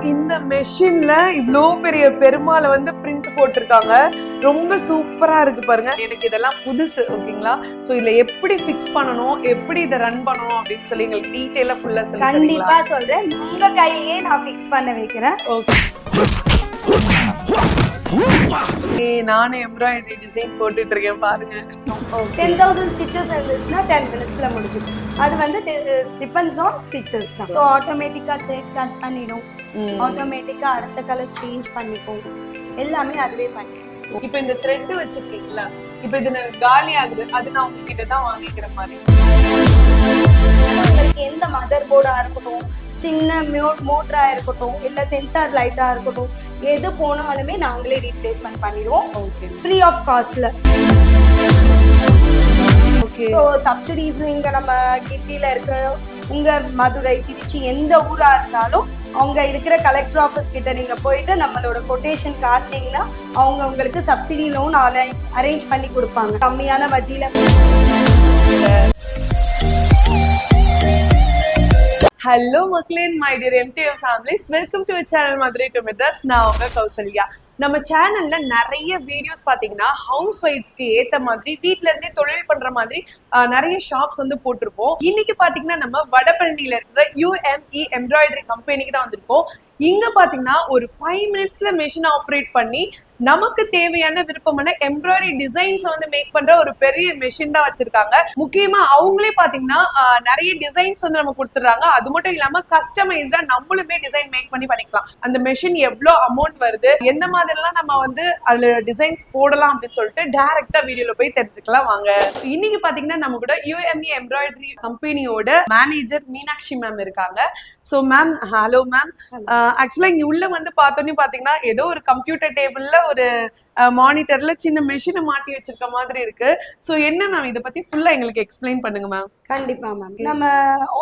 இந்த மெஷின்ல இவ்ளோ பெரிய பெருமாளை வந்து பிரிண்ட் போட்டிருக்காங்க. ரொம்ப சூப்பரா இருக்கு பாருங்க. எனக்கு இதெல்லாம் புதுசு, ஓகேங்களா? சோ இதுல எப்படி ஃபிக்ஸ் பண்ணணும், எப்படி இதை ரன் பண்ணணும் அப்படின்னு சொல்லி எங்களுக்கு டீடைலா ஃபுல்லா சொல்லுங்க. கண்டிப்பா சொல்றேன், உங்க கையிலேயே நான் ஃபிக்ஸ் பண்ண வைக்கிறேன். ஓகே. நானே எம்ப்ராய்டரி டிசைன் போட்டுட்டு இருக்கேன் பாருங்க. 10,000 ஸ்டிச்சஸ் இருந்துச்சுன்னா 10 மினிட்ஸ்ல முடிஞ்சிடும். அது வந்து டிபெண்ட்ஸ் ஆன் ஸ்டிச்சஸ் தான். ஸோ ஆட்டோமேட்டிக்கா த்ரெட் கட் பண்ணிடும், ஆட்டோமேட்டிக்கா அடுத்த கலர் சேஞ்ச் பண்ணிக்கும், எல்லாமே அதுவே பண்ணிடும். இப்போ இந்த த்ரெட் வச்சிருக்கீங்களா, இப்போ இது காலி ஆகுது, அது நான் உங்ககிட்ட தான் வாங்கிக்கிற மாதிரி. உங்களுக்கு எந்த மதர் போர்டா இருக்கட்டும், சின்ன மோட்டரா இருக்கட்டும், இல்ல சென்சார் லைட்டா இருக்கட்டும், எது போனாலுமே நாங்களே ரீப்ளேஸ்மெண்ட் பண்ணிடுவோம், ஃப்ரீ ஆஃப் காஸ்ட்ல. ஸோ சப்சிடிஸ் இங்க நம்ம கிண்டியில இருக்க, உங்க மதுரை, திருச்சி, எந்த ஊரா இருந்தாலும் அவங்க இருக்கிற கலெக்டர் ஆஃபீஸ் கிட்ட நீங்க போயிட்டு நம்மளோட கொட்டேஷன் காட்டினீங்கன்னா அவங்க உங்களுக்கு சப்சிடி லோன் அரேஞ்ச் பண்ணி கொடுப்பாங்க கம்மியான வட்டியில. ஹலோ மக்களே, my dear MTM families, welcome to channel Madurai to Madras. நான் உங்க கௌசல்யா. நம்ம சேனல்ல நிறைய வீடியோஸ் பாத்தீங்கன்னா ஹவுஸ் ஒய்ஃப்ஸ்க்கு ஏத்த மாதிரி வீட்ல இருந்தே தொழில் பண்ற மாதிரி நிறைய ஷாப்ஸ் வந்து போட்டிருப்போம். இன்னைக்கு பாத்தீங்கன்னா நம்ம வடபழனியில இருக்கிற UME எம்ப்ராய்டரி கம்பெனிக்கு தான் வந்திருக்கோம். இங்க பாத்தீங்கன்னா ஒரு 5 மினிட்ஸ்ல மெஷின் ஆப்ரேட் பண்ணி நமக்கு தேவையான விருப்பமான எம்ப்ராய்டரி டிசைன்ஸ் வந்து மேக் பண்ற ஒரு பெரிய மெஷின் தான் வச்சிருக்காங்க. முக்கியமா அவங்களே பாத்தீங்கன்னா நிறைய டிசைன்ஸ் வந்து நம்ம கொடுத்துறாங்க. அது மட்டும் இல்லாம கஸ்டமைஸ்டா நம்மளுமே டிசைன் மேக் பண்ணி பண்ணிக்கலாம். அந்த மெஷின் எவ்வளவு அமௌண்ட் வருது, எந்த மாதிரி எல்லாம் நம்ம வந்து அதுல டிசைன்ஸ் போடலாம் அப்படின்னு சொல்லிட்டு டைரக்டா வீடியோல போய் தெரிஞ்சுக்கலாம் வாங்க. இன்னைக்கு பாத்தீங்கன்னா நம்ம கூட UME எம்ப்ராய்டரி கம்பெனியோட மேனேஜர் மீனாட்சி மேம் இருக்காங்க. So ma'am, hello ma'am. ஆக்சுவலா இங்க உள்ள வந்து பார்த்தோன்னே பாத்தீங்கன்னா ஏதோ ஒரு கம்ப்யூட்டர் டேபிள்ல ஒரு மானிட்டர்ல சின்ன மெஷினை மாட்டி வச்சிருக்க மாதிரி இருக்கு. சோ என்ன மேம், இத பத்தி ஃபுல்லா எங்களுக்கு எக்ஸ்பிளைன் பண்ணுங்க மேம். கண்டிப்பா மேம். நம்ம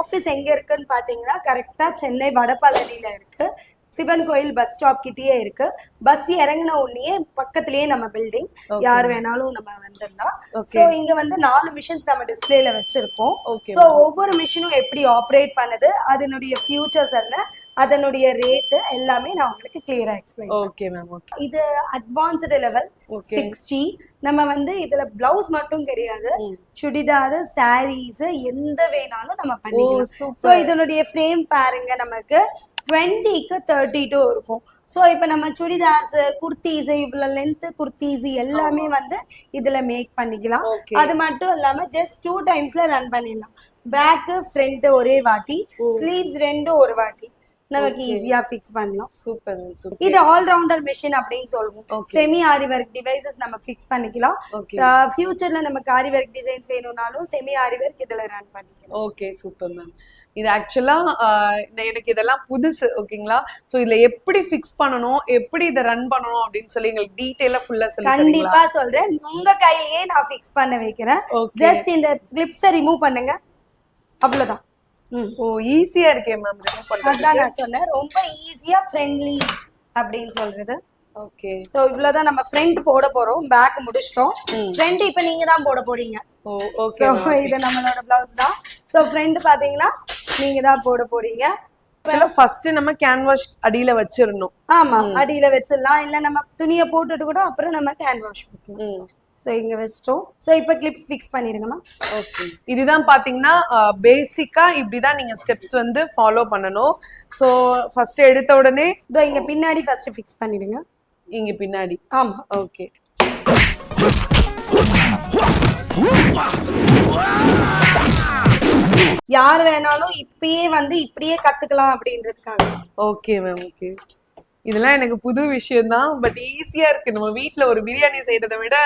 ஆபீஸ் எங்க இருக்குன்னு பாத்தீங்கன்னா கரெக்டா சென்னை வடபழனியில இருக்கு. சிவன் கோயில் பஸ் ஸ்டாப் கிட்டயே இருக்கு. பஸ் இறங்கின உடனே பக்கத்திலேயே நம்ம பில்டிங், யார் வேணாலும் நம்ம வந்துடலாம். சோ இங்க வந்து 4 மிஷின்ஸ் நம்ம டிஸ்பிளேல வச்சிருக்கோம். சோ ஒவ்வொரு மிஷினும் எப்படி ஆப்ரேட் பண்ணுது, அதனுடைய ஃபியூச்சர்ஸ் என்ன, அதனுடைய ரேட் எல்லாமே நான் உங்களுக்கு கிளியரா எக்ஸ்பிளைன். Okay ma'am. ஓகே. இது அட்வான்ஸ்டு லெவல் 6G. நம்ம வந்து இதுல பிளவுஸ் மட்டும் கிடையாது, சுடிதார், சாரீஸ் எந்த வேணாலும் நம்ம பண்ணிக்கலாம். சோ இதனுடைய ஃப்ரேம் பாருங்க, நமக்கு 20க்கு 32 இருக்கும். ஸோ இப்போ நம்ம சுடிதார்ஸ், குர்த்திஸ், இவ்வளோ லென்த் குர்த்திஸ் எல்லாமே வந்து இதுல மேக் பண்ணிக்கலாம். அது மட்டும் இல்லாம ஜஸ்ட் 2 டைம்ஸ்ல ரன் பண்ணிடலாம். பேக்கு ஃப்ரண்ட் ஒரே வாட்டி, ஸ்லீவ்ஸ் 2 ஒரு வாட்டி நமக்கு ஈஸியா ஃபிக்ஸ் பண்ணலாம். Super super. இது ஆல் ரவுண்டர் மெஷின் அப்படின்னு சொல்லுவோம். செமி ஆரி ஒர்க் டிவைசஸ் நம்ம ஃபிக்ஸ் பண்ணிக்கலாம். ஃபியூச்சர்ல நமக்கு ஆரி ஒர்க் டிசைன்ஸ் வேணும்னாலும் செமி ஆரி ஒர்க் இதுல ரன் பண்ணிக்கலாம். Okay, super ma'am. இது ஆக்சுவலா எனக்கு இதெல்லாம் புதுசு, ஓகேங்களா? சோ இதுல எப்படி ஃபிக்ஸ் பண்ணணும், எப்படி இதை ரன் பண்ணணும் அப்படின்னு சொல்லி எங்களுக்கு டீடைலா ஃபுல்லா சொல்லுங்க. கண்டிப்பா சொல்றேன், உங்க கையிலேயே நான் ஃபிக்ஸ் பண்ண வைக்கிறேன். ஜஸ்ட் இந்த கிளிப்ஸை ரிமூவ் பண்ணுங்க, அவ்வளவுதான். ஓ, ஈஸியா இருக்கே மேம் ரிமூவ் பண்றது. அதான் நான் சொன்னேன், ரொம்ப ஈஸியா ஃப்ரெண்ட்லி அப்படின்னு சொல்றது. ஓகே. சோ இவ்வளவுதான் நம்ம ஃப்ரண்ட் போட போறோம். பேக் முடிச்சிட்டோம். ஃப்ரண்ட் இப்போ நீங்க தான் போட போறீங்க. ஓ, ஓகே. சோ இது நம்மளோட பிளவுஸ் தான். சோ ஃப்ரண்ட் பாத்தீங்கன்னா நீங்க தான் போட போறீங்க. ஆக்சுவலா ஃபர்ஸ்ட் நம்ம கேன்வாஷ் அடியில வச்சிரணும். ஆமா, அடியில வச்சிடலாம், இல்ல நம்ம துணியை போட்டுட்டு கூட அப்புறம் நம்ம கேன்வாஷ் பண்ணலாம். சோ இங்க வெச்சிட்டோம். சோ இப்போ கிளிப்ஸ் ஃபிக்ஸ் பண்ணிடுங்கம்மா. ஓகே. இதுதான் பாத்தீங்கன்னா பேசிக்கா இப்படிதான் நீங்க ஸ்டெப்ஸ் வந்து ஃபாலோ பண்ணணும். சோ ஃபர்ஸ்ட் எடுத்த உடனே இதோ இங்க பின்னாடி ஃபர்ஸ்ட் ஃபிக்ஸ் பண்ணிடுங்க. இங்க பின்னாடி. ஆமா. ஓகே. யார் வேணாலும் இப்பயே வந்து இப்படியே கத்துக்கலாம் அப்படின்றதுக்காக. Okay ma'am. ஓகே. இதெல்லாம் எனக்கு புது விஷயம் தான், பட் ஈஸியா இருக்கு. நம்ம வீட்ல ஒரு பிரியாணி செய்யறதை விட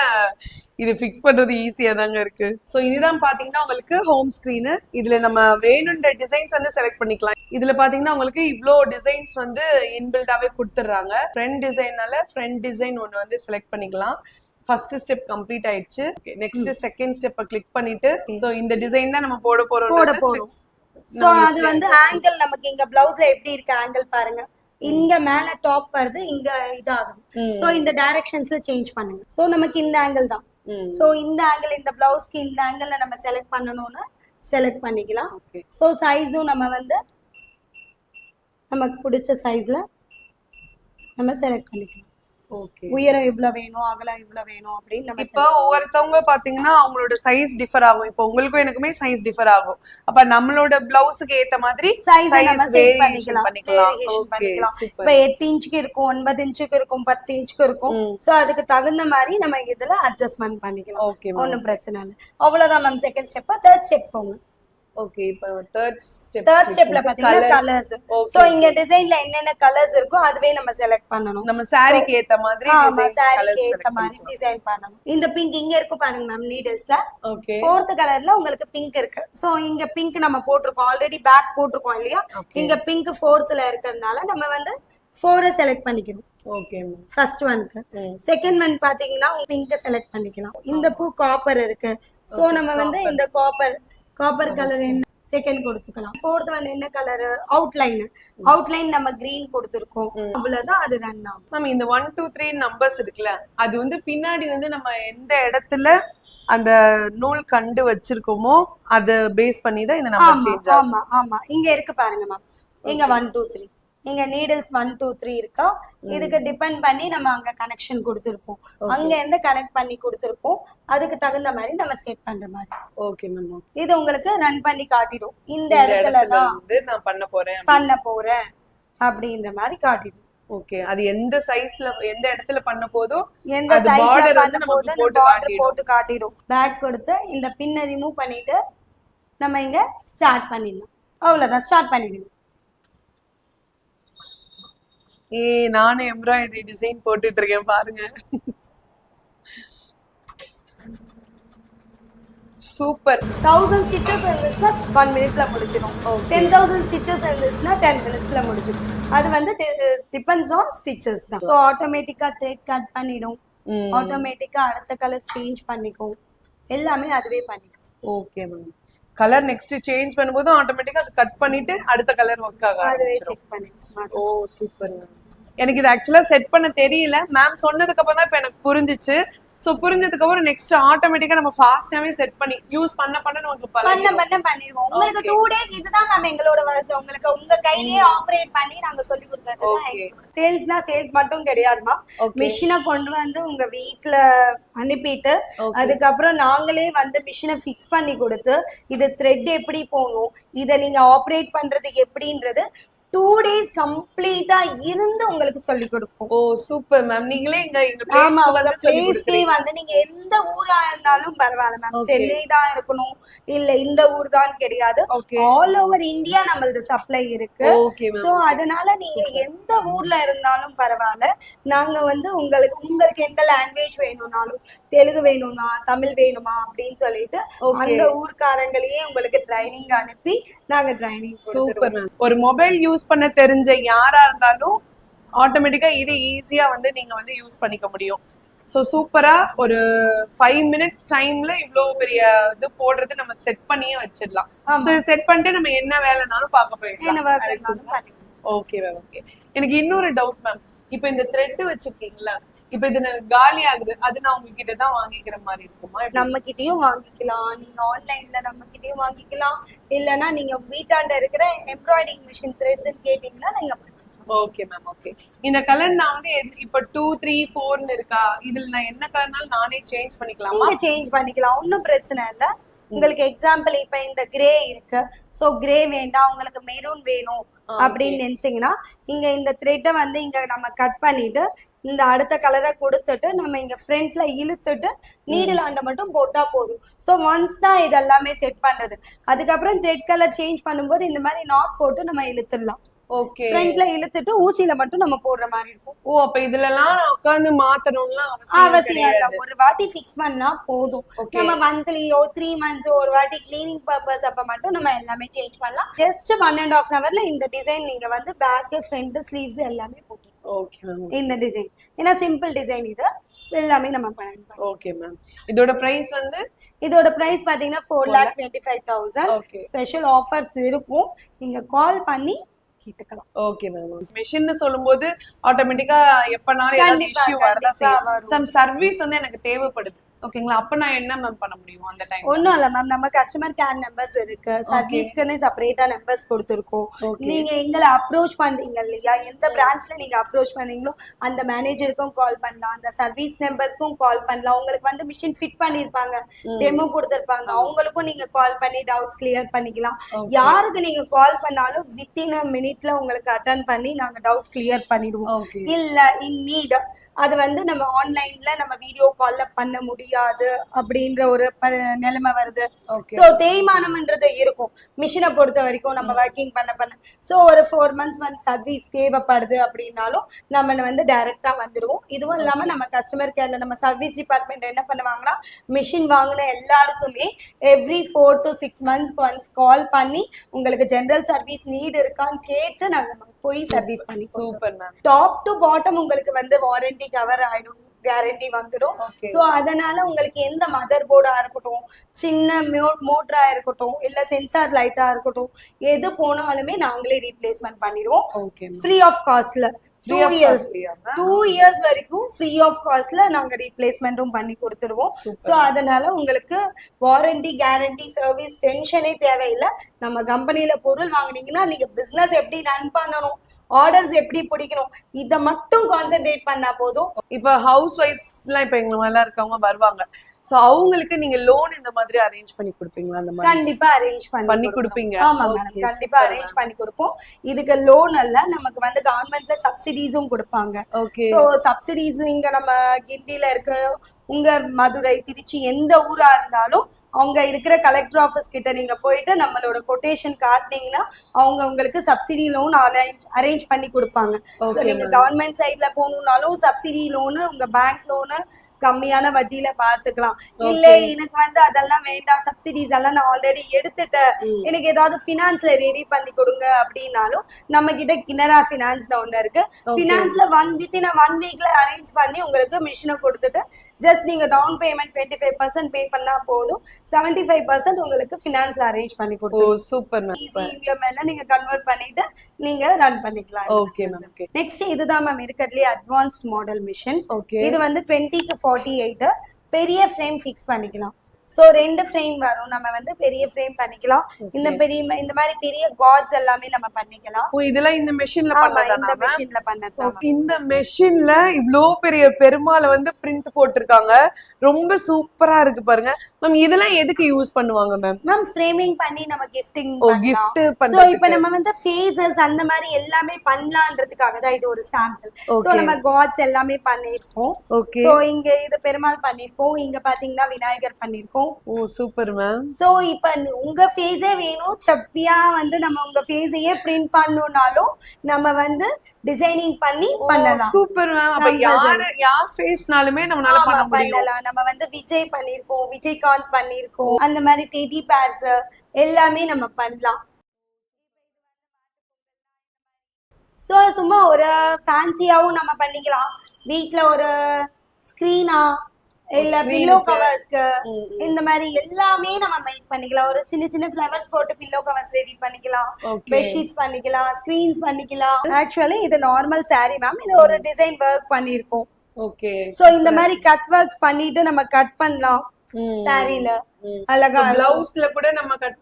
இது ஃபிக்ஸ் பண்றது ஈஸியா தாங்க இருக்கு. சோ இதுதான் பாத்தீங்கன்னா உங்களுக்கு ஹோம் ஸ்கிரீன். இதுல நம்ம வேணுன்ற டிசைன்ஸ் வந்து செலக்ட் பண்ணிக்கலாம். இதுல பாத்தீங்கன்னா உங்களுக்கு இவ்ளோ டிசைன்ஸ் வந்து இன்பில்டாவே கொடுத்துறாங்க. ஃப்ரண்ட் டிசைனால ஃப்ரண்ட் டிசைன் ஒன்னு வந்து செலக்ட் பண்ணிக்கலாம். ஃபர்ஸ்ட் ஸ்டெப் கம்ப்ளீட் ஆயிடுச்சு. நெக்ஸ்ட் செகண்ட் ஸ்டெப்பை கிளிக் பண்ணிட்டு சோ இந்த டிசைன் தான் நம்ம போட போறோம். சோ அது வந்து ஆங்கிள் நமக்கு இங்க பிளவுஸ்ல எப்படி இருக்கு ஆங்கிள் பாருங்க. இங்க மேல டாப் வருது, இங்க இதாகுது. சோ இந்த டைரக்ஷன்ஸ்ல சேஞ்ச் பண்ணுங்க. சோ நமக்கு இந்த ஆங்கிள் தான். சோ இந்த ஆங்கிள், இந்த பிளவுஸ்க்கு இந்த ஆங்கிள்ல நம்ம செலக்ட் பண்ணணும்னு செலக்ட் பண்ணிக்கலாம். சோ சைஸும் நம்ம வந்து நமக்கு பிடிச்ச சைஸ்ல நம்ம செலக்ட் பண்ணிக்கலாம். ஓகே. உயரம் இவ்வளவு வேணும், அகலம் இவ்வளவு வேணும் அப்படின்னு நம்ம இப்போ ஒவ்வொருத்தவங்க பாத்தீங்கன்னா அவங்களோட சைஸ் டிஃபர் ஆகும். இப்போ உங்களுக்கும் எனக்குமே சைஸ் டிஃபர் ஆகும். அப்ப நம்மளோட பிளவுஸுக்கு ஏத்த மாதிரி சைஸ் நம்ம செட் வேரியேஷன் பண்ணிக்கலாம். Okay, super. இப்ப 8 இன்ச்சுக்கு இருக்கும், 9 இன்ச்சுக்கு இருக்கும், 10 இன்ச்சுக்கு இருக்கும். சோ அதுக்கு தகுந்த மாதிரி நம்ம இதுல அட்ஜஸ்ட்மெண்ட் பண்ணிக்கலாம். ஓகே, ஒண்ணும் பிரச்சனை இல்லை. அவ்வளவுதான் ma'am. Second step. Third step போங்க. ஓகே. இப்போ தேர்ட் ஸ்டெப்ல பாத்தீங்கன்னா கலர்ஸ். சோ இங்க டிசைன்ல என்னென்ன கலர்ஸ் இருக்கோ அதுவே நம்ம செலக்ட் பண்ணனும். நம்ம சாரிக்கு ஏத்த மாதிரி சாரிக்கு ஏத்த மாதிரி டிசைன் பண்ணனும். இந்த பிங்க் இங்க இருக்கு பாருங்க மேம் நீடில்ஸ்ல. ஓகே. 4th கலர்ல உங்களுக்கு பிங்க் இருக்கு. சோ இங்க பிங்க் நம்ம போட்டுருக்கோம், ஆல்ரெடி பேக் போட்டுருக்கோம் இல்லையா? இங்க பிங்க் 4thல இருக்கறதுனால நம்ம வந்து 4 செலக்ட் பண்ணிக்கணும். Okay ma'am. ஃபர்ஸ்ட் ஒன்க்கு. செகண்ட் ஒன் பாத்தீங்கன்னா பிங்க் செலக்ட் பண்ணிக்கலாம். இந்த பூ காப்பர் இருக்கு. சோ நம்ம வந்து இந்த காப்பர் கலர் செகண்ட் கொடுத்துக்கலாம். 4th ஒன் என்ன கலர்? அவுட்லைன் நம்ம கிரீன் கொடுத்துருக்கோம். அவ்வளவுதான், அது ரன் ஆகும். மேம் இந்த 1 2 3 நம்பர்ஸ் இருக்குல்ல, அது வந்து பின்னாடி வந்து நம்ம எந்த இடத்துல அந்த நூல் கண்டு வச்சிருக்கோமோ அது பேஸ் பண்ணி தான் இந்த நம்பர் சேஞ்ச் ஆகும். ஆமா இங்க இருக்கு பாருங்க மேம். இங்க 1 2 3 இங்க நீடில்ஸ் 1 2 3 இருக்கா. இதுக்கு டிபெண்ட் பண்ணி நம்ம அங்க கனெக்ஷன் கொடுத்திருப்போம். அங்க இருந்து கனெக்ட் பண்ணி கொடுத்திருப்போம். அதுக்கு தகுந்த மாதிரி நம்ம செட் பண்ற மாதிரி. Okay ma'am. இது உங்களுக்கு ரன் பண்ணி காட்டிடும். இந்த இடத்துல தான் வந்து நான் பண்ண போறேன் அப்படின்ற மாதிரி காட்டிடும். ஓகே. அது எந்த சைஸ்ல எந்த இடத்துல பண்ண போதோ எந்த சைஸ்ல பண்ண போதோ பார்டர் போட்டு காட்டிடும். பேக் கொடுத்து இந்த பின்ன ரிமூவ் பண்ணிட்டு நம்ம இங்க ஸ்டார்ட் பண்ணிடலாம். அவ்வளவுதான், ஸ்டார்ட் பண்ணிடுங்க. நானே எம்ப்ராய்டரி டிசைன் போட்டுட்டு இருக்கேன் பாருங்க. சூப்பர். 1000 ஸ்டிச்சஸ் இருந்துச்சுன்னா 1 மினிட்ல முடிச்சிடும். 10,000 ஸ்டிச்சஸ் இருந்துச்சுன்னா 10 மினிட்ஸ்ல முடிச்சிடும். அது வந்து டிபெண்ட்ஸ் ஆன் ஸ்டிச்சஸ் தான். ஸோ ஆட்டோமேட்டிக்கா த்ரெட் கட் பண்ணிடும். ஆட்டோமேட்டிக்கா அடுத்த கலர் சேஞ்ச் பண்ணிக்கும். எல்லாமே அதுவே பண்ணிக்கும். Okay ma'am. Colour next change பண்ணும்போது ஆட்டோமேட்டிக்கா அது கட் பண்ணிட்டு அடுத்த கலர் ஒர்க் ஆகும். அதுவே செக் பண்ணிக்கும். ஓ சூப்பர் மேம். எனக்கு இது ஆக்சுவலா செட் பண்ண தெரியல. மேம் சொன்னதுக்கு அப்புறம் தான் இப்ப எனக்கு புரிஞ்சிச்சு. சோ புரிஞ்சதுக்கு அப்புறம் நெக்ஸ்ட் ஆட்டோமேட்டிக்கா நம்ம ஃபாஸ்டாவே செட் பண்ணி யூஸ் பண்ண நமக்கு பண்ணிடுவோம். உங்களுக்கு 2 டேஸ் இதுதான் மேம் எங்களோட வர்க். உங்களுக்கு உங்க கையிலேயே ஆபரேட் பண்ணி நாங்க சொல்லி கொடுத்தது. சேல்ஸ்னா சேல்ஸ் மட்டும் கிடையாதுமா. மிஷினை கொண்டு வந்து உங்க வீட்ல அனுப்பிட்டு அதுக்கப்புறம் நாங்களே வந்து மிஷினை ஃபிக்ஸ் பண்ணி கொடுத்து இது த்ரெட் எப்படி போகணும், இதை நீங்க ஆபரேட் பண்றது எப்படின்றது 2 டேஸ் கம்ப்ளீட்டா இருந்து உங்களுக்கு சொல்லி கொடுப்போம். ஓ சூப்பர் மேம். நீங்களே எங்க பிளேஸ்க்கே வந்து நீங்க எந்த ஊரா இருந்தாலும் பரவாயில்ல மேம். சென்னை தான் இருக்கணும் இல்ல இந்த ஊர் தான் கிடையாது. ஆல் ஓவர் இந்தியா நம்மளது சப்ளை இருக்கு. சோ அதனால நீங்க எந்த ஊர்ல இருந்தாலும் பரவாயில்ல. நாங்க வந்து உங்களுக்கு எந்த லாங்குவேஜ் வேணும்னாலும், தெலுங்கு வேணுமா தமிழ் வேணுமா அப்படின்னு சொல்லிட்டு அந்த ஊர்க்காரங்களையே உங்களுக்கு ட்ரைனிங் அனுப்பி நாங்க ட்ரைனிங் சூப்பர் மேம். ஒரு மொபைல் யூஸ் பண்ண தெரிஞ்ச யாரா இருந்தாலும் ஆட்டோமேட்டிக்கா இது ஈஸியா வந்து நீங்க வந்து யூஸ் பண்ணிக்க முடியும். சோ சூப்பரா ஒரு 5 மினிட்ஸ் டைம்ல இவ்ளோ பெரிய இது போடுறது நம்ம செட் பண்ணியே வச்சிடலாம். சோ செட் பண்ணிட்டு நம்ம என்ன வேலைனாலும் பார்க்க போயிடலாம். Okay ma'am. ஓகே. எனக்கு இன்னொரு டவுட் மேம். இப்போ இந்த த்ரெட் வச்சிருக்கீங்களா, இப்போ இது காலி ஆகுது, அது நான் உங்ககிட்ட தான் வாங்கிக்கிற மாதிரி இருக்குமா? நம்ம கிட்டயும் வாங்கிக்கலாம், நீங்க ஆன்லைன்ல நம்ம கிட்டயும் வாங்கிக்கலாம். இல்லனா நீங்க வீட்டாண்ட இருக்கிற எம்ப்ராய்டரிங் மிஷின் த்ரெட்ஸ் கேட்டீங்கன்னா நீங்க பர்ச்சேஸ் பண்ணலாம். Okay ma'am. ஓகே. இந்த கலர் நான் வந்து இப்போ 2 3 4 இருக்கா, இதுல நான் என்ன கலர்னாலும் நானே சேஞ்ச் பண்ணிக்கலாமா? நீங்க சேஞ்ச் பண்ணிக்கலாம், ஒன்னும் பிரச்சனை இல்ல. உங்களுக்கு எக்ஸாம்பிள் இப்ப இந்த கிரே இருக்கு. சோ கிரே வேண்டாம், உங்களுக்கு மெரூன் வேணும் அப்படின்னு நினைச்சீங்கன்னா இங்க இந்த த்ரெட்டை வந்து இங்க நம்ம கட் பண்ணிட்டு இந்த அடுத்த கலரை கொடுத்துட்டு நம்ம இங்க ஃப்ரண்ட்ல இழுத்துட்டு நீடில் ஆண்ட மட்டும் போட்டா போதும். ஸோ ஒன்ஸ் தான் இது எல்லாமே செட் பண்றது. அதுக்கப்புறம் த்ரெட் கலர் சேஞ்ச் பண்ணும்போது இந்த மாதிரி நாட் போட்டு நம்ம இழுத்துடலாம். ஓகே. ஃப்ரண்ட்ல இழுத்துட்டு ஊசியில மட்டும் நம்ம போடுற மாதிரி இருக்கும். ஓ அப்ப இதுலலாம் உட்கார்ந்து மாத்தணும்லாம் அவசியம் இல்ல. ஒரு வாட்டி ஃபிக்ஸ் பண்ணா போதும். நம்ம மந்த்லியோ 3 மந்த்ஸோ ஒரு வாட்டி கிளீனிங் பர்பஸ் அப்ப மட்டும் நம்ம எல்லாமே சேஞ்ச் பண்ணலாம். ஜஸ்ட் 1.5 ஹவர்ல இந்த டிசைன் நீங்க வந்து பேக் ஃப்ரண்ட் ஸ்லீவ்ஸ் எல்லாமே போட்டு. Okay ma'am. இந்த டிசைன் ஏன்னா சிம்பிள் டிசைன் இது எல்லாமே நம்ம பண்ணலாம். Okay ma'am. இதோட பிரைஸ் வந்து பாத்தீங்கன்னா 4,25,000. ஸ்பெஷல் ஆஃபர்ஸ் இருக்கும், நீங்க கால் பண்ணி கேட்டுக்கலாம். Okay ma'am. மெஷின்னு சொல்லும்போது ஆட்டோமேட்டிக்கா எப்பனாலும் ஏதாவது இஷ்யூ வரதா செய்யும். சம் சர்வீஸ் வந்து எனக்கு தேவைப்படுது. ஓகேங்களா? அப்ப நான் என்ன மேம் பண்ண முடியும் அந்த டைம்? ஒன்றும் இல்லை மேம், நம்ம கஸ்டமர் கேர் நம்பர்ஸ் இருக்கு, சர்வீஸ்க்குன்னு செப்பரேட்டா நம்பர்ஸ் கொடுத்துருக்கோம். நீங்க எங்களை அப்ரோச் பண்றீங்க இல்லையா, எந்த பிரான்ச்ல நீங்க அப்ரோச் பண்றீங்களோ அந்த மேனேஜருக்கும் கால் பண்ணலாம், அந்த சர்வீஸ் நம்பர்ஸ்க்கும் கால் பண்ணலாம். உங்களுக்கு வந்து மிஷின் ஃபிட் பண்ணிருப்பாங்க, டெமோ கொடுத்துருப்பாங்க, அவங்களுக்கும் நீங்க கால் பண்ணி டவுட்ஸ் கிளியர் பண்ணிக்கலாம். யாருக்கு நீங்க கால் பண்ணாலும் வித்தின் அ மினிட்ல உங்களுக்கு அட்டன் பண்ணி நாங்க டவுட்ஸ் கிளியர் பண்ணிடுவோம். இல்ல இன் நீட் அது வந்து நம்ம ஆன்லைன்ல நம்ம வீடியோ கால்ல பண்ண முடியாது அப்படின்ற ஒரு நிலைமை வருது. சோ தேய்மானம்ன்றது இருக்கும் மிஷினை பொறுத்த வரைக்கும் நம்ம ஒர்க்கிங் பண்ண. சோ ஒரு 4 months வந்து சர்வீஸ் தேவைப்படுது அப்படின்னாலும் நம்ம வந்து டைரக்டா வந்துடுவோம். இதுவும் இல்லாம நம்ம கஸ்டமர் கேர்ல நம்ம சர்வீஸ் டிபார்ட்மெண்ட் என்ன பண்ணுவாங்கன்னா, மிஷின் வாங்கின எல்லாருக்குமே எவ்ரி 4 to 6 months ஒன்ஸ் கால் பண்ணி உங்களுக்கு ஜெனரல் சர்வீஸ் நீட் இருக்கான்னு கேட்டு நாங்க போய் சர்வீஸ் பண்ணி. Super ma'am. Top to bottom உங்களுக்கு வந்து வாரண்டி கவர் ஆயிடும், கேரண்டி வந்துடும். சோ அதனால உங்களுக்கு எந்த மதர் போர்டா இருக்கட்டும், சின்ன மோட்டரா இருக்கட்டும், இல்ல சென்சார் லைட்டா இருக்கட்டும், எது போனாலுமே நாங்களே ரீப்ளேஸ்மெண்ட் பண்ணிடுவோம் ஃப்ரீ ஆஃப் காஸ்ட்ல. 2 years வரைக்கும் ஃப்ரீ ஆஃப் காஸ்ட்ல நாங்க ரீப்ளேஸ்மெண்ட்டும் பண்ணி கொடுத்துருவோம். சோ அதனால உங்களுக்கு வாரண்டி கேரண்டி சர்வீஸ் டென்ஷனே தேவையில்லை. நம்ம கம்பெனில பொருள் வாங்குனீங்கன்னா நீங்க பிசினஸ் எப்படி ரன் பண்ணணும், ஆர்டர்ஸ் எப்படி பிடிக்கணும், இத மட்டும் கான்சென்ட்ரேட் பண்ணா போதும். இப்ப ஹவுஸ் ஒய்ஃப்ஸ் எல்லாம் இப்ப எங்க மேல இருக்கவங்க வருவாங்க, சோ அவங்களுக்கு நீங்க லோன் இந்த மாதிரி அரேஞ்ச் பண்ணி கொடுப்பீங்களா? அந்த மாதிரி கண்டிப்பா அரேஞ்ச் பண்ணி கொடுப்பீங்க. ஆமா மேடம், கண்டிப்பா அரேஞ்ச் பண்ணி கொடுப்போம். இதுக்கு லோன் அல்ல, நமக்கு வந்து கவர்மெண்ட்ல சப்சிடிஸும் கொடுப்பாங்க. சோ சப்சிடிஸ் இங்க நம்ம கிண்டில இருக்க, உங்க மதுரை திருச்சி எந்த ஊரா இருந்தாலும் அவங்க இருக்கிற கலெக்டர் ஆஃபீஸ் கிட்ட நீங்க போயிட்டு நம்மளோட கொட்டேஷன் காட்டினீங்கன்னா அவங்க உங்களுக்கு சப்சிடி லோன் அரேஞ்ச் பண்ணி கொடுப்பாங்க. நீங்க கவர்மெண்ட் சைட்ல போகணும்னாலும் சப்சிடி லோனு, உங்க பேங்க் லோனு கம்மியான வட்டியில பாத்துக்கலாம். இல்ல எனக்கு வந்து அதெல்லாம் வேண்டாம், சப்சிடிஸ் எல்லாம் நான் ஆல்ரெடி எடுத்துட்டேன், எனக்கு ஏதாவது பினான்ஸ்ல ரெடி பண்ணி கொடுங்க அப்படின்னாலும் நம்ம கிட்ட கினரா பினான்ஸ் ஒண்ணு இருக்கு. பினான்ஸ்ல வித்தின் 1 weekல அரேஞ்ச் பண்ணி உங்களுக்கு மிஷினை கொடுத்துட்டு ஜஸ்ட் நீங்க டவுன் பேமெண்ட் 25% பே பண்ணா போதும், 75% உங்களுக்கு பினான்ஸ்ல அரேஞ்ச் பண்ணி கொடுத்துருவோம். Super ma'am. ஈஸி இஎம்ஐல நீங்க கன்வெர்ட் பண்ணிட்டு நீங்க ரன் பண்ணிக்கலாம். Okay ma'am. நெக்ஸ்ட் இதுதான் மேம் இருக்கிறதுலயே அட்வான்ஸ்ட் மாடல் மிஷின். இது வந்து 20 to 48 பெரிய ஃப்ரேம் ஃபிக்ஸ் பண்ணிக்கலாம். சோ 2 ஃப்ரேம் வரும், நம்ம வந்து பெரிய ஃப்ரேம் பண்ணிக்கலாம். இந்த மாதிரி பெரிய காட்ஸ் எல்லாமே நம்ம பண்ணிக்கலாம். இதெல்லாம் இந்த மெஷின்ல பண்ணதா? இந்த மெஷின்ல பண்ணதா. இந்த மெஷின்ல இவ்ளோ பெரிய பெருமாளை வந்து பிரிண்ட் போட்டுருக்காங்க, ரொம்ப சூப்பரா இருக்கு பாருங்க மேம். இதெல்லாம் எதுக்கு யூஸ் பண்ணுவாங்க மேம்? மேம் ஃப்ரேமிங் பண்ணி நம்ம கிஃப்டிங் கிஃப்ட் பண்ணலாம். சோ இப்போ நம்ம வந்து ஃபேஸஸ் அந்த மாதிரி எல்லாமே பண்ணலாம்ன்றதுக்காக தான் இது ஒரு சாம்பிள். சோ நம்ம காட்ஸ் எல்லாமே பண்ணிருக்கோம். சோ இங்க இது பெருமாள் பண்ணிருக்கோம், இங்க பாத்தீங்கன்னா விநாயகர் பண்ணிருக்கோம். ஓ சூப்பர் மேம். சோ இப்போ உங்க ஃபேஸே வேணும் சப்பியா வந்து நம்ம உங்க ஃபேஸையே பிரிண்ட் பண்ணனும்னாலும் நம்ம வந்து டிசைனிங் பண்ணி பண்ணலாம். Super ma'am. அப்ப யார் ஃபேஸ்னாலுமே நம்மளால பண்ண முடியும். நம்ம வந்து விஜய் பண்ணிருக்கோம், விஜயகாந்த் பண்ணிருக்கோம், அந்த மாதிரி டெடி பேர்ஸ் எல்லாமே நம்ம பண்ணலாம். சோ சும்மா ஒரு ஃபேன்சியாவும் நம்ம பண்ணிக்கலாம். வீட்ல ஒரு ஸ்கிரீனா இல்ல பில்லோ கவர்ஸ்க்கு இந்த மாதிரி எல்லாமே நம்ம மேக் பண்ணிக்கலாம். ஒரு சின்ன சின்ன ஃப்ளவர்ஸ் போட்டு பில்லோ கவர்ஸ் ரெடி பண்ணிக்கலாம், பெட்ஷீட்ஸ் பண்ணிக்கலாம், ஸ்கிரீன்ஸ் பண்ணிக்கலாம். ஆக்சுவலி இது நார்மல் சாரி மேம், இது ஒரு டிசைன் ஒர்க் பண்ணிருக்கோம். ஓகே. சோ இந்த மாதிரி கட் ஒர்க்ஸ் பண்ணிட்டு நம்ம கட் பண்ணலாம் சாரில. அழகா பிளவுஸ்ல கூட நம்ம கட்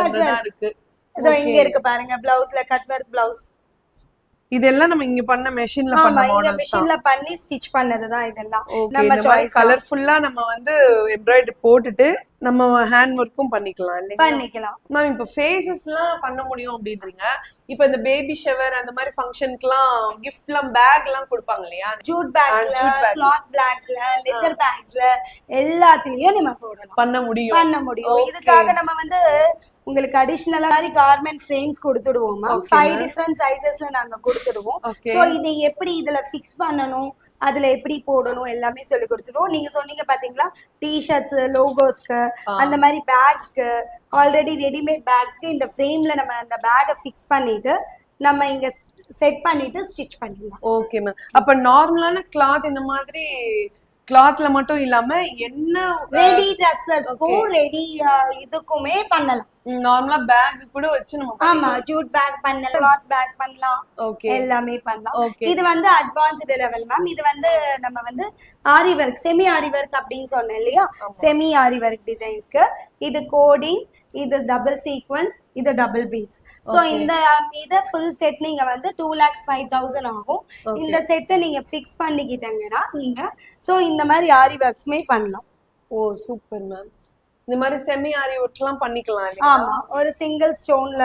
அதுதான் இருக்கு. இதோ இங்க இருக்கு பாருங்க, பிளவுஸ்ல கட் ஒர்க் பிளவுஸ். இதெல்லாம் நம்ம இங்க பண்ண மெஷின்ல பண்ண மாடல்ஸ். இந்த மெஷின்ல பண்ணி ஸ்டிட்ச் பண்ணதுதான் இதெல்லாம். நம்ம சாய்ஸ் கலர்ஃபுல்லா நம்ம வந்து எம்ப்ராய்டரி போட்டுட்டு நம்ம ஹேண்ட் ஒர்க்கும் பண்ணிக்கலாம் இல்லையா? பண்ணிக்கலாம் மேம். இப்ப ஃபேஸஸ்லாம் பண்ண முடியும் அப்படின்றீங்க. இப்ப இந்த பேபி ஷவர் அந்த மாதிரி ஃபங்க்ஷனுக்குலாம் கிஃப்ட்லாம் பேக்லாம் கொடுப்பாங்க இல்லையா? ஜூட் பேக்ஸ்ல, கிளாத் பேக்ஸ்ல, லெதர் பேக்ஸ்ல எல்லாத்துலயும் நம்ம போடலாம், பண்ண முடியும். இதுக்காக நம்ம வந்து உங்களுக்கு அடிஷனலா மாதிரி கார்மெண்ட் ஃப்ரேம்ஸ் கொடுத்துடுவோம். 5 டிஃபரண்ட் சைஸஸ்ல நாங்க கொடுத்துடுவோம். சோ இது எப்படி இதுல ஃபிக்ஸ் பண்ணனும், அதுல எப்படி போடணும் எல்லாமே சொல்லி கொடுத்துடுவோம். நீங்க சொன்னீங்க பாத்தீங்களா, டி-ஷர்ட்ஸ், லோகோஸ்க்கு, அந்த மாதிரி பேக்ஸ்க்கு, ஆல்ரெடி ரெடிமேட் பேக்ஸ்க்கு இந்த ஃப்ரேம்ல நம்ம அந்த பேக்கை ஃபிக்ஸ் பண்ணிட்டு நம்ம இங்க செட் பண்ணிட்டு ஸ்டிட்ச் பண்ணிடலாம். Okay ma'am. அப்ப நார்மலான கிளாத் இந்த மாதிரி கிளாத்ல மட்டும் இல்லாம என்ன ரெடி ட்ரெஸ்ஸஸ்க்கும் ரெடி இதுக்குமே பண்ணலாம். நார்மலா பேக் கூட வச்சு நம்ம ஆமா ஜூட் பேக் பண்ணலாம், கிளாத் பேக் பண்ணலாம், ஓகே எல்லாமே பண்ணலாம். ஓகே இது வந்து அட்வான்ஸ்டு லெவல் மேம். இது வந்து நம்ம வந்து ஆரி ஒர்க், செமி ஆரி ஒர்க் அப்படின்னு சொன்னேன் இல்லையா, செமி ஆரி ஒர்க் டிசைன்ஸ்க்கு இது கோடிங், இது டபுள் சீக்வன்ஸ், இது டபுள் பீட்ஸ். ஸோ இந்த இதை ஃபுல் செட் நீங்க வந்து 2,05,000 ஆகும். இந்த செட்டை நீங்க ஃபிக்ஸ் பண்ணிக்கிட்டீங்கன்னா நீங்க ஸோ இந்த மாதிரி ஆரி ஒர்க்ஸ்மே பண்ணலாம். ஓ சூப்பர் மேம். இந்த மாதிரி செமி ஆரி ஒர்க்லாம் பண்ணிக்கலாம். ஆமா, ஒரு சிங்கிள் ஸ்டோன்ல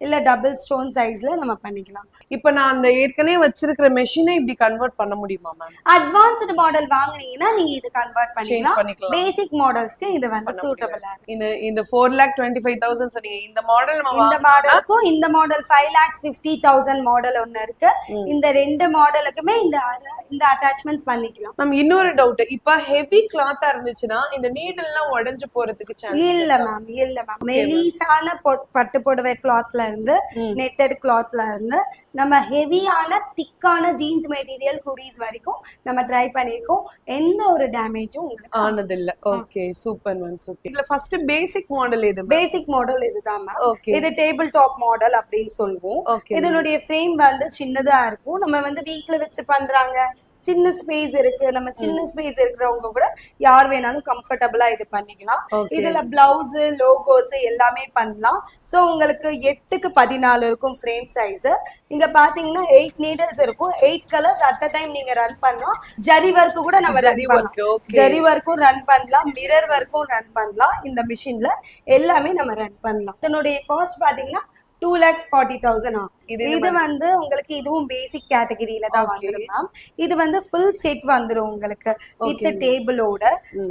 இல்ல டபுள் ஸ்டோன் சைஸ்ல நம்ம பண்ணிக்கலாம். இப்போ நான் அந்த ஏற்கனவே வச்சிருக்கிற மெஷினை இப்படி கன்வெர்ட் பண்ண முடியுமா மேம்? அட்வான்ஸ்டு மாடல் வாங்குனீங்கன்னா நீங்க இது கன்வெர்ட் பண்ணிக்கலாம். பண்ணிக்கலாம். பேசிக் மாடல்ஸ்க்கு இது வந்து சூட்டபிளா இருக்கு. இந்த 4,25,000 சொன்னீங்க. இந்த மாடல் நம்ம இந்த மாடலுக்கும் இந்த மாடல் 5,50,000 மாடல் ஒன்னு இருக்கு. இந்த ரெண்டு மாடலுக்குமே இந்த அட்டாச்மெண்ட்ஸ் பண்ணிக்கலாம். மேம் இன்னொரு டவுட், இப்ப ஹெவி கிளாத்தா இருந்துச்சுன்னா இந்த நீடல்லாம் உடைஞ்சு போறதுக்கு சான்ஸ் இல்ல மேம். மெலிசான பட்டு புடவை கிளாத்ல இருந்து, நெட்டட் கிளாத்ல இருந்து நம்ம ஹெவியான திக்கான ஜீன்ஸ் மெட்டீரியல் குடீஸ் வரைக்கும் நம்ம ட்ரை பண்ணிருக்கோம். எந்த ஒரு டேமேஜும் உங்களுக்கு ஆனது இல்ல. Okay super ma'am super. இதுல ஃபர்ஸ்ட் பேசிக் மாடல் எது? பேசிக் மாடல் இதுதான் மேம். இது டேபிள் டாப் மாடல் அப்படின்னு சொல்லுவோம். இதனுடைய ஃப்ரேம் வந்து சின்னதா இருக்கும். நம்ம வந்து வீட்ல வச்சு பண்றாங்க, சின்ன ஸ்பேஸ் இருக்கு, நம்ம சின்ன ஸ்பேஸ் இருக்கிறவங்க கூட யார் வேணாலும் கம்ஃபர்டபுளா இது பண்ணிக்கலாம். இதுல பிளவுஸ், லோகோஸ் எல்லாமே பண்ணலாம். சோ உங்களுக்கு 8க்கு 14 இருக்கும் ஃப்ரேம் சைஸ். இங்க பாத்தீங்கன்னா 8 நீடல்ஸ் இருக்கும். 8 கலர்ஸ் அட் அ டைம் நீங்க ரன் பண்ணலாம். ஜரி ஒர்க் கூட நம்ம ரன் பண்ணலாம். ஜரி ஒர்க்கும் ரன் பண்ணலாம், மிரர் ஒர்க்கும் ரன் பண்ணலாம். இந்த மிஷின்ல எல்லாமே நம்ம ரன் பண்ணலாம். இதனுடைய காஸ்ட் பாத்தீங்கன்னா 2,40,000 ஆகும். இது வந்து உங்களுக்கு இதுவும் பேசிக் கேட்டகரியில தான் வந்துடும் மேம். இது வந்து ஃபுல் செட் வந்துடும் உங்களுக்கு வித் டேபிளோட.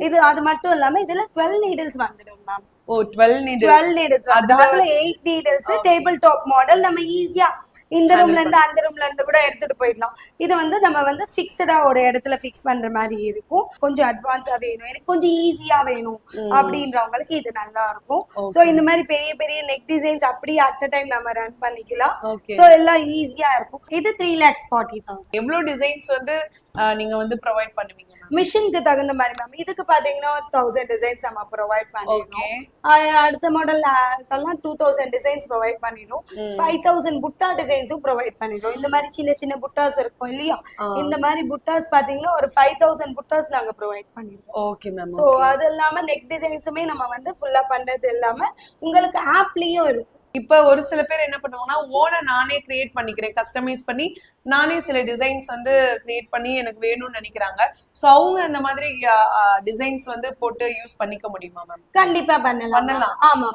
இது அது மட்டும் இல்லாம இதுல 12 நீடில்ஸ் வந்துடும் மேம். ஓ 12 நீடில்ஸ் அதுல 8 நீடில்ஸ் டேபிள் டாப் மாடல். நம்ம ஈஸியா இந்த ரூம்ல இருந்து அந்த ரூம்ல இருந்து கூட எடுத்துட்டு போயிடலாம். இது வந்து நம்ம வந்து ஃபிக்ஸ்டா ஒரு இடத்துல ஃபிக்ஸ் பண்ற மாதிரி இருக்கும். கொஞ்சம் அட்வான்ஸா வேணும், எனக்கு கொஞ்சம் ஈஸியா வேணும் அப்படின்றவங்களுக்கு இது நல்லா இருக்கும். சோ இந்த மாதிரி பெரிய பெரிய நெக் டிசைன்ஸ் அப்படியே அட் அ டைம் நம்ம ரன் பண்ணிக்கலாம். சோ எல்லாம் ஈஸியா இருக்கும். இது 3,40,000. எவ்வளவு டிசைன்ஸ் வந்து நீங்க வந்து ப்ரொவைட் பண்ணுவீங்க மிஷினுக்கு தகுந்த மாதிரி மேம்? இதுக்கு பாத்தீங்கன்னா 1000 டிசைன்ஸ் நம்ம ப்ரொவைட் பண்ணிடுறோம். அடுத்த மாடல் எல்லாம் 2000 டிசைன்ஸ் ப்ரொவைட் பண்ணிடுறோம். 5,000 புட்டா டிசைன்ஸும் ப்ரொவைட் பண்ணிடுறோம். இந்த மாதிரி சின்ன சின்ன புட்டாஸ் இருக்கும் இல்லையா, இந்த மாதிரி புட்டாஸ் பாத்தீங்கன்னா ஒரு 5,000 புட்டாஸ் நாங்க ப்ரொவைட் பண்ணிடுறோம். Okay ma'am. சோ அது இல்லாம நெக் டிசைன்ஸுமே நம்ம வந்து ஃபுல்லா பண்றது இல்லாம உங்களுக்கு ஆப்லயும் இருக்கும். இப்ப ஒரு சில பேர் என்ன பண்ணுவாங்கன்னா, ஓனை நானே கிரியேட் பண்ணிக்கிறேன், கஸ்டமைஸ் பண்ணி நானே சில டிசைன்ஸ் வந்து கிரியேட் பண்ணி எனக்கு வேணும்னு நினைக்கிறாங்க. சோ அவங்க அந்த மாதிரி டிசைன்ஸ் வந்து போட்டு யூஸ் பண்ணிக்க முடியுமா மேம்? கண்டிப்பா பண்ணலாம். ஆமா,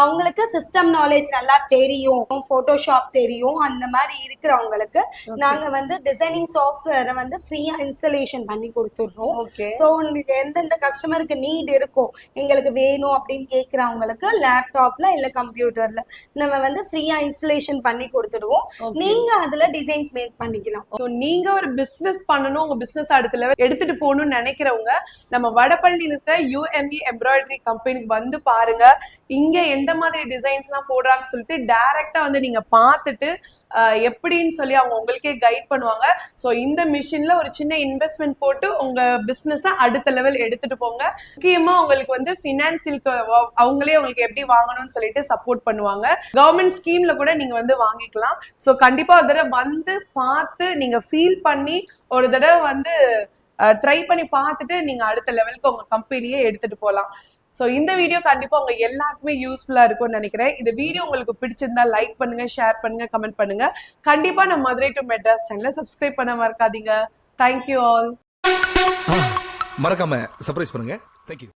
அவங்களுக்கு சிஸ்டம் நாலேஜ் நல்லா தெரியும், போட்டோஷாப் தெரியும், அந்த மாதிரி இருக்கிறவங்களுக்கு நாங்க வந்து டிசைனிங் சாஃப்ட்வேரை வந்து ஃப்ரீயா இன்ஸ்டாலேஷன் பண்ணி கொடுத்துடுறோம். சோ உங்களுக்கு எந்தெந்த கஸ்டமருக்கு நீட் இருக்கோ, எங்களுக்கு வேணும் அப்படின்னு கேக்குறவங்களுக்கு லேப்டாப்ல இல்ல கம்ப்யூட்டர்ல நம்ம வந்து ஃப்ரீயா இன்ஸ்டாலேஷன் பண்ணி கொடுத்துடுவோம். நீங்க அதுல டிசைன்ஸ் மேக் பண்ணிக்கலாம். சோ நீங்க ஒரு பிசினஸ் பண்ணனும், உங்க பிசினஸ் அடுத்த லெவல் எடுத்துட்டு போகணும்னு நினைக்கிறவங்க நம்ம வடபழனியில் இருக்கிற UME எம்ப்ராய்டரி கம்பெனிக்கு வந்து பாருங்க. இங்க எந்த மாதிரி டிசைன்ஸ்லாம் போடுறாங்கன்னு சொல்லிட்டு டைரக்டா வந்து நீங்க பார்த்துட்டு எப்படின்னு சொல்லி அவங்க உங்களுக்கே கைட் பண்ணுவாங்க. ஸோ இந்த மிஷின்ல ஒரு சின்ன இன்வெஸ்ட்மெண்ட் போட்டு உங்க பிசினஸை அடுத்த லெவல் எடுத்துட்டு போங்க. முக்கியமா உங்களுக்கு வந்து ஃபினான்சியலுக்கு அவங்களே உங்களுக்கு எப்படி வாங்கணும்னு சொல்லிட்டு சப்போர்ட் பண்ணுவாங்க. கவர்மெண்ட் ஸ்கீம்ல கூட நீங்க வந்து வாங்கிக்கலாம். ஸோ கண்டிப்பா ஒரு தடவை வந்து பார்த்து நீங்க ஃபீல் பண்ணி ஒரு தடவை வந்து ட்ரை பண்ணி பார்த்துட்டு நீங்க அடுத்த லெவலுக்கு உங்க கம்பெனியே எடுத்துட்டு போகலாம். ஸோ இந்த வீடியோ கண்டிப்பா உங்க எல்லாருக்குமே யூஸ்ஃபுல்லா இருக்கும்னு நினைக்கிறேன். இந்த வீடியோ உங்களுக்கு பிடிச்சிருந்தா லைக் பண்ணுங்க, ஷேர் பண்ணுங்க, கமெண்ட் பண்ணுங்க. கண்டிப்பா நம்ம மதுரை டு மெட்ராஸ் சேனலை சப்ஸ்கிரைப் பண்ண மறக்காதீங்க. Thank you all. மறக்காம சர்ப்ரைஸ் பண்ணுங்க. தேங்க்யூ.